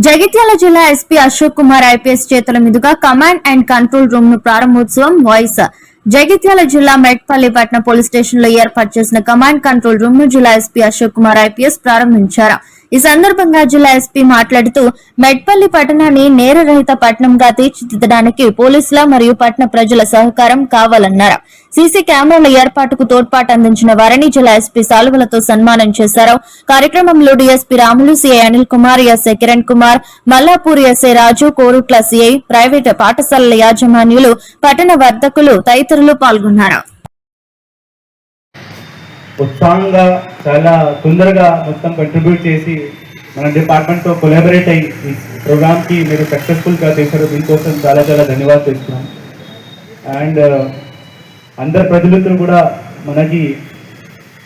జగిత్యాల జిల్లా SP Ashok Kumar IPS చేతుల మీదుగా కమాండ్ అండ్ కంట్రోల్ రూమ్ ను ప్రారంభోత్సవం వాయిస్ జగిత్యాల జిల్లా మెట్పల్లి పట్టణ పోలీస్ స్టేషన్ లో ఏర్పాటు చేసిన కమాండ్ కంట్రోల్ రూమ్ ను జిల్లా ఎస్పీ అశోక్ కుమార్ ఐపీఎస్ ప్రారంభించారు. ఈ సందర్భంగా జిల్లా ఎస్పీ మాట్లాడుతూ మెట్పల్లి పట్టణాన్ని నేరరహిత పట్టణంగా తీర్చిదిద్దడానికి పోలీసుల మరియు పట్టణ ప్రజల సహకారం కావాలన్నారు. సీసీ కెమెరాల ఏర్పాటుకు తోడ్పాటు అందించిన వారిని జిల్లా ఎస్పీ సాలువలతో సన్మానం చేశారు. కార్యక్రమంలో DSP Ramulu, CI Anil Kumar, SI Kiran Kumar, Mallapur SI Raju, Korutla CI, private పాఠశాలల యాజమాన్యులు, పట్టణ వర్తకులు తదితరులు పాల్గొన్నారు. ఉత్సాహంగా చాలా తొందరగా మొత్తం కంట్రిబ్యూట్ చేసి మన డిపార్ట్మెంట్తో కొలాబరేట్ అయ్యి ఈ ప్రోగ్రామ్కి మీరు సక్సెస్ఫుల్గా చేశారు. దీనికోసం చాలా చాలా ధన్యవాదాలు తెలుస్తున్నాను. అండ్ అందరు ప్రజలందరూ కూడా మనకి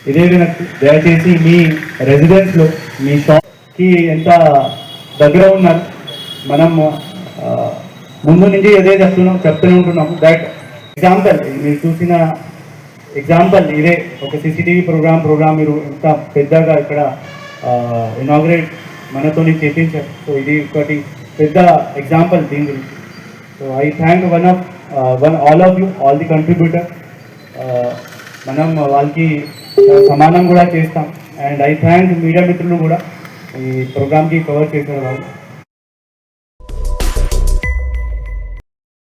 ఇదే విధంగా దయచేసి మీ రెసిడెన్స్లో మీ షాప్కి ఎంత దగ్గర ఉన్నారు. మనం ముందు నుంచి అదే చెప్తూనే ఉంటున్నాము. దట్ ఎగ్జాంపుల్ మీరు చూసిన ఎగ్జాంపుల్ ఇదే ఒక సీసీటీవీ ప్రోగ్రామ్ మీరు ఇంత పెద్దగా ఇక్కడ ఇనాగ్రేట్ మనతో చేపించారు. సో ఇది ఒకటి పెద్ద ఎగ్జాంపుల్ దీని గురించి. So I thank all of you, all the contributor. మనం వాళ్ళకి సమానం కూడా చేస్తాం. అండ్ ఐ థ్యాంక్ మీడియా మిత్రులు కూడా ఈ ప్రోగ్రామ్కి కవర్ చేసిన వాళ్ళు.